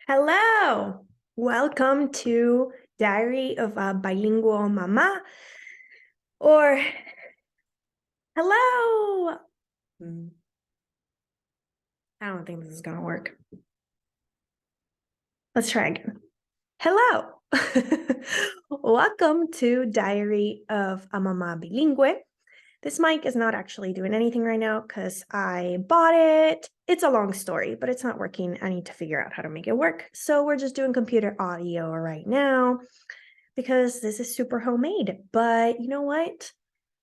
Hello, welcome to Diary of a Bilingual Mama, or hello. I don't think this is gonna work. Let's try again. Hello, welcome to Diary of a Mama Bilingüe. This mic is not actually doing anything right now because I bought it. It's a long story, but it's not working. I need to figure out how to make it work. So we're just doing computer audio right now because this is super homemade. But you know what?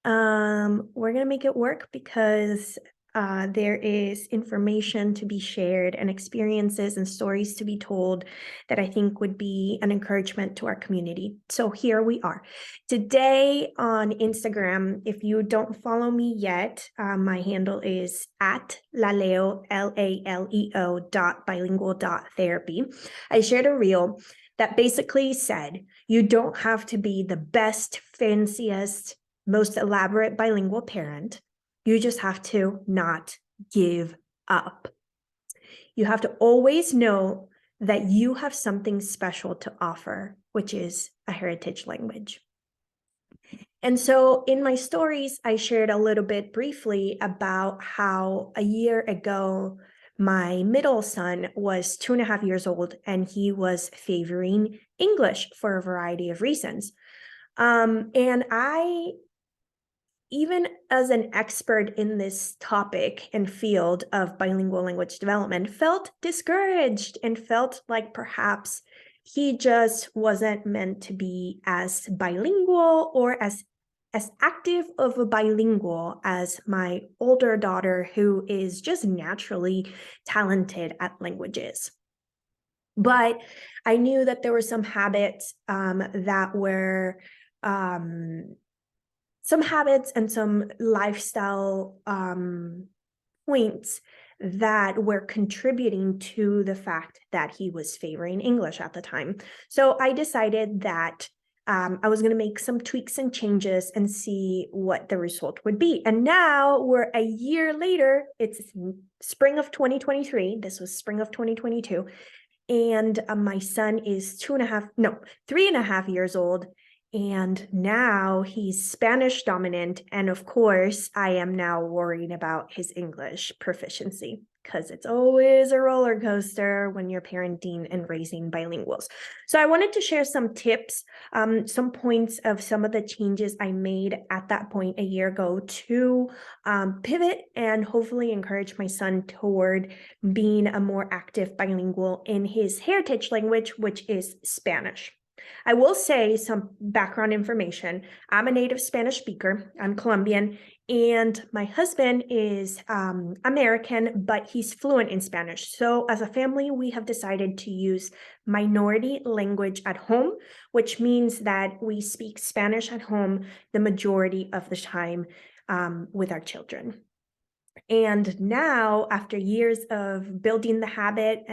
We're gonna make it work because there is information to be shared and experiences and stories to be told that I think would be an encouragement to our community. So here we are. Today on Instagram, if you don't follow me yet, my handle is at laleo, Laleo .bilingual.therapy. I shared a reel that basically said, you don't have to be the best, fanciest, most elaborate bilingual parent. You just have to not give up. You have to always know that you have something special to offer, which is a heritage language. And so in my stories, I shared a little bit briefly about how a year ago, my middle son was 2.5 years old and he was favoring English for a variety of reasons. And I, even as an expert in this topic and field of bilingual language development, felt discouraged and felt like perhaps he just wasn't meant to be as bilingual or as active of a bilingual as my older daughter, who is just naturally talented at languages. But I knew that there were some habits that were some habits and some lifestyle points that were contributing to the fact that he was favoring English at the time. So I decided that I was going to make some tweaks and changes and see what the result would be. And now we're a year later. It's spring of 2023. This was spring of 2022. And my son is 3.5 years old. And now he's Spanish dominant. And of course, I am now worrying about his English proficiency because it's always a roller coaster when you're parenting and raising bilinguals. So I wanted to share some tips, some points of some of the changes I made at that point a year ago to pivot and hopefully encourage my son toward being a more active bilingual in his heritage language, which is Spanish. I will say some background information. I'm a native Spanish speaker. I'm Colombian, and my husband is American, but he's fluent in Spanish. So as a family, we have decided to use minority language at home, which means that we speak Spanish at home the majority of the time with our children. And now, after years of building the habit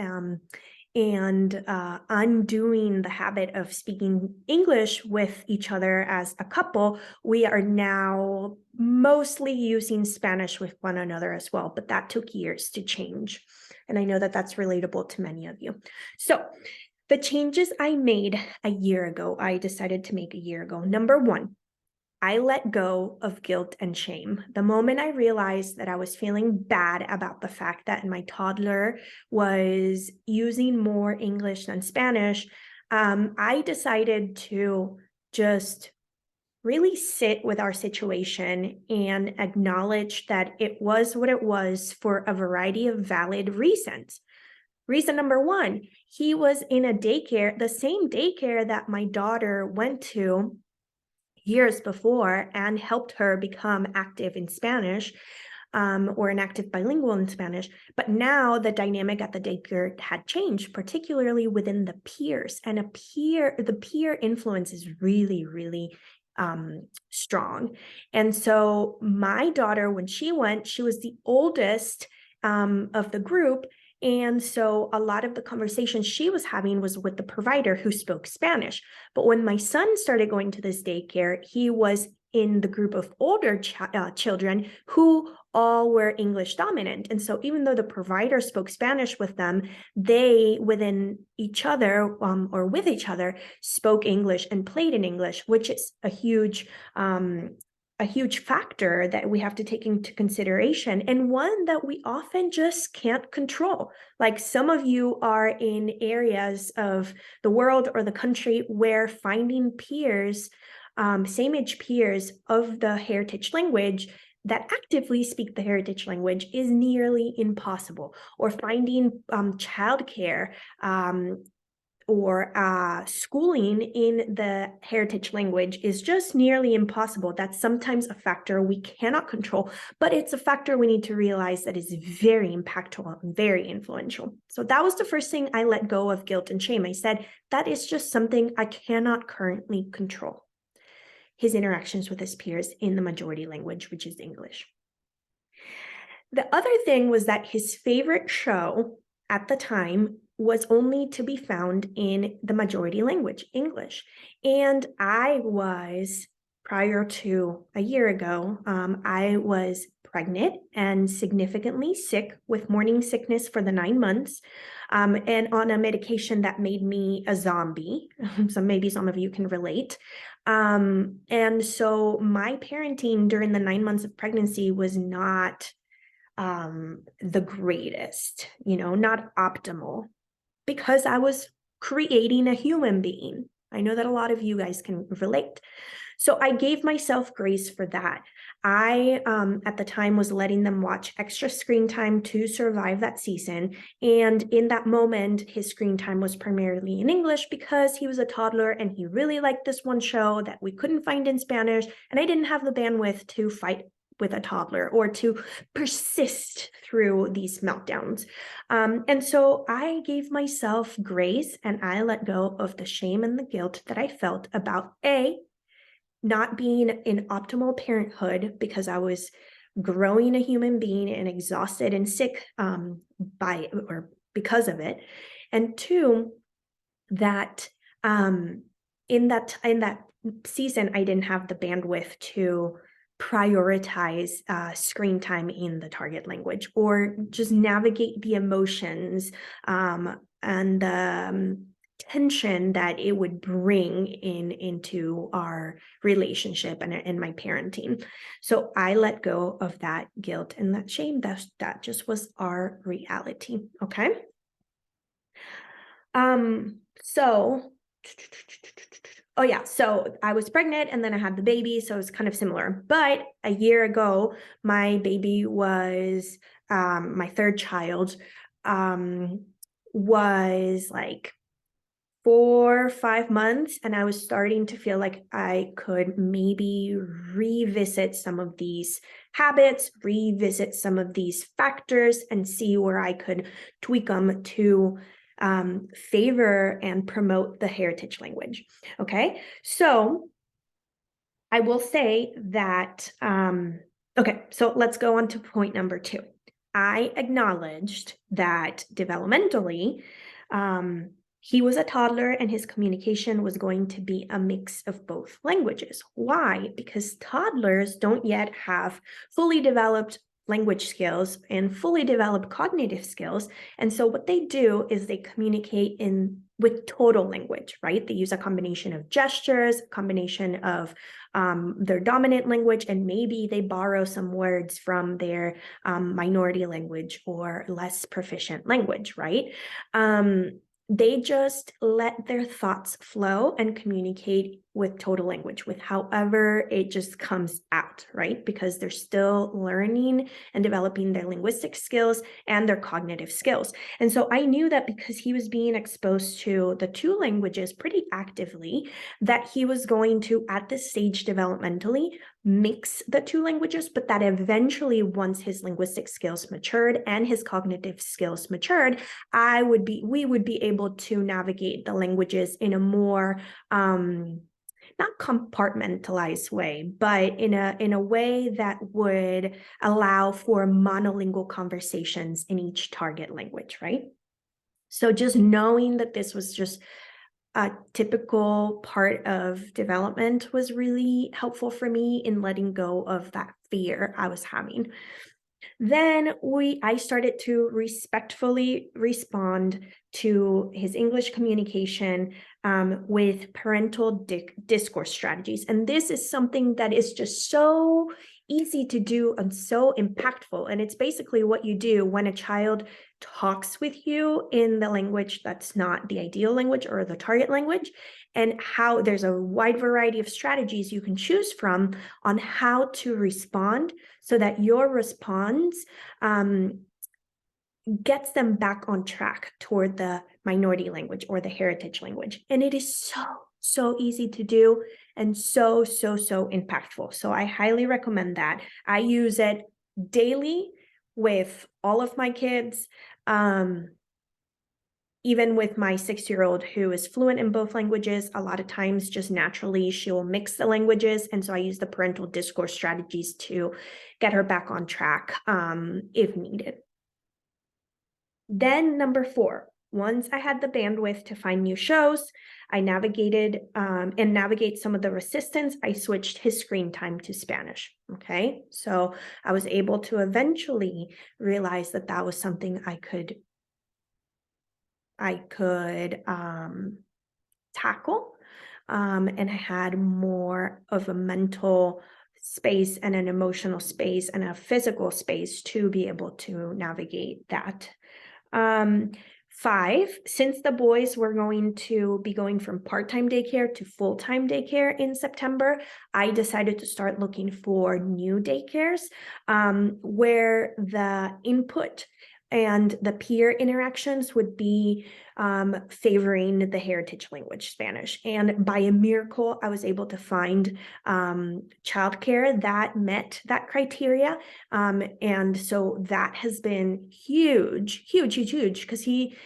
and undoing the habit of speaking English with each other as a couple, we are now mostly using Spanish with one another as well, but that took years to change. And I know that that's relatable to many of you. So the changes I made a year ago, I decided to make a year ago. Number one, I let go of guilt and shame. The moment I realized that I was feeling bad about the fact that my toddler was using more English than Spanish, I decided to just really sit with our situation and acknowledge that it was what it was for a variety of valid reasons. Reason number one, he was in a daycare, the same daycare that my daughter went to years before and helped her become active in Spanish or an active bilingual in Spanish. But now the dynamic at the daycare had changed, particularly within the peers. And the peer influence is really, really strong. And so my daughter, when she went, she was the oldest of the group. And so a lot of the conversation she was having was with the provider who spoke Spanish. But when my son started going to this daycare, he was in the group of older children who all were English dominant. And so even though the provider spoke Spanish with them, they within each other or with each other spoke English and played in English, which is a huge factor that we have to take into consideration, and one that we often just can't control. Like some of you are in areas of the world or the country where finding peers, same age peers of the heritage language that actively speak the heritage language is nearly impossible, or finding childcare or schooling in the heritage language is just nearly impossible. That's sometimes a factor we cannot control, but it's a factor we need to realize that is very impactful and very influential. So that was the first thing I let go of guilt and shame. I said, that is just something I cannot currently control. His interactions with his peers in the majority language, which is English. The other thing was that his favorite show at the time was only to be found in the majority language, English. And I was, prior to a year ago, I was pregnant and significantly sick with morning sickness for the 9 months, and on a medication that made me a zombie. So maybe some of you can relate. And so my parenting during the 9 months of pregnancy was not the greatest, not optimal, because I was creating a human being. I know that a lot of you guys can relate. So I gave myself grace for that. I, at the time, was letting them watch extra screen time to survive that season. And in that moment, his screen time was primarily in English because he was a toddler and he really liked this one show that we couldn't find in Spanish. And I didn't have the bandwidth to fight with a toddler or to persist through these meltdowns. And so I gave myself grace and I let go of the shame and the guilt that I felt about not being in optimal parenthood because I was growing a human being and exhausted and sick because of it. And two, that in that season, I didn't have the bandwidth to prioritize screen time in the target language, or just navigate the emotions and the tension that it would bring into our relationship and my parenting. So I let go of that guilt and that shame. That just was our reality. Okay. So I was pregnant and then I had the baby, so it's kind of similar. But a year ago, my baby was my third child, was like 4 or 5 months, and I was starting to feel like I could maybe revisit some of these habits, revisit some of these factors, and see where I could tweak them to favor and promote the heritage language. Okay, so I will say that, okay, so let's go on to point number 2. I acknowledged that developmentally, he was a toddler and his communication was going to be a mix of both languages. Why? Because toddlers don't yet have fully developed language skills and fully developed cognitive skills. And so what they do is they communicate with total language, right? They use a combination of gestures, a combination of their dominant language, and maybe they borrow some words from their minority language or less proficient language, right? They just let their thoughts flow and communicate with total language, with however it just comes out, right? Because they're still learning and developing their linguistic skills and their cognitive skills. And so I knew that because he was being exposed to the 2 languages pretty actively, that he was going to, at this stage developmentally, mix the 2 languages, but that eventually, once his linguistic skills matured and his cognitive skills matured, we would be able to navigate the languages in a more not compartmentalized way, but in a way that would allow for monolingual conversations in each target language, right? So just knowing that this was just a typical part of development was really helpful for me in letting go of that fear I was having. Then I started to respectfully respond to his English communication with parental discourse strategies. And this is something that is just so easy to do and so impactful. And it's basically what you do when a child talks with you in the language that's not the ideal language or the target language, and how there's a wide variety of strategies you can choose from on how to respond so that your response gets them back on track toward the minority language or the heritage language. And it is so easy to do and so impactful. So I highly recommend that. I use it daily with all of my kids. Even with my 6-year-old who is fluent in both languages, a lot of times just naturally she'll mix the languages. And so I use the parental discourse strategies to get her back on track if needed. Then number 4, once I had the bandwidth to find new shows, I navigated and navigate some of the resistance, I switched his screen time to Spanish. Okay, so I was able to eventually realize that that was something I could tackle, and I had more of a mental space and an emotional space and a physical space to be able to navigate that. 5, since the boys were going to be going from part-time daycare to full-time daycare in September, I decided to start looking for new daycares where the input and the peer interactions would be favoring the heritage language, Spanish. And by a miracle, I was able to find childcare that met that criteria. And so that has been huge, because he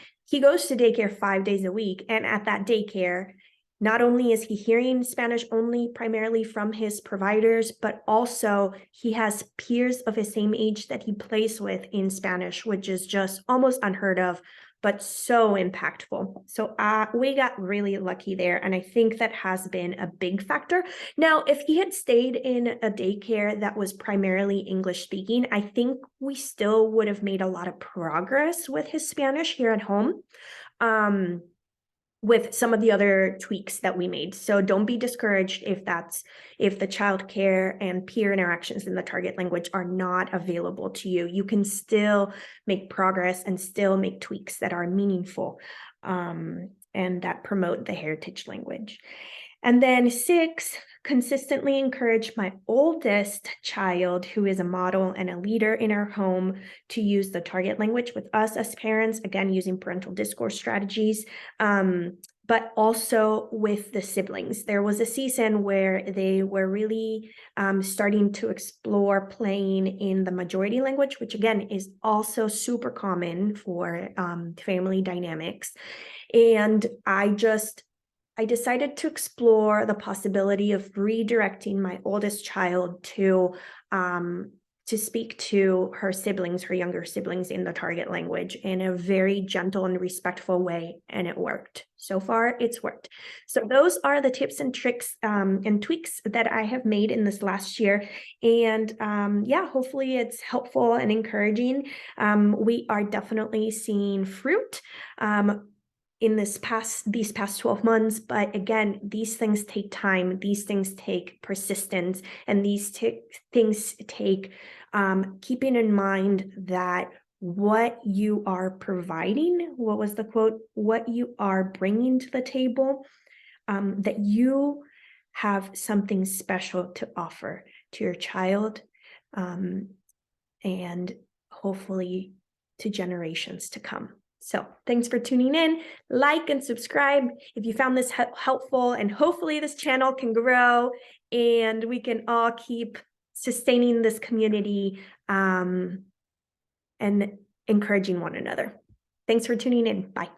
goes to daycare 5 days a week. And at that daycare, not only is he hearing Spanish only primarily from his providers, but also he has peers of his same age that he plays with in Spanish, which is just almost unheard of, but so impactful. So we got really lucky there. And I think that has been a big factor. Now, if he had stayed in a daycare that was primarily English speaking, I think we still would have made a lot of progress with his Spanish here at home. With some of the other tweaks that we made. So don't be discouraged if the childcare and peer interactions in the target language are not available to you. You can still make progress and still make tweaks that are meaningful and that promote the heritage language. And then 6, consistently encourage my oldest child, who is a model and a leader in our home, to use the target language with us as parents, again, using parental discourse strategies, but also with the siblings. There was a season where they were really starting to explore playing in the majority language, which again is also super common for family dynamics. And I decided to explore the possibility of redirecting my oldest child to speak to her siblings, her younger siblings, in the target language in a very gentle and respectful way, and it worked. So far, it's worked. So those are the tips and tricks and tweaks that I have made in this last year. And yeah, hopefully it's helpful and encouraging. We are definitely seeing fruit in these past 12 months. But again, these things take time, these things take persistence, and these things take keeping in mind that what you are providing, what was the quote, what you are bringing to the table, that you have something special to offer to your child, and hopefully to generations to come. So thanks for tuning in. Like and subscribe if you found this helpful, and hopefully this channel can grow and we can all keep sustaining this community and encouraging one another. Thanks for tuning in. Bye.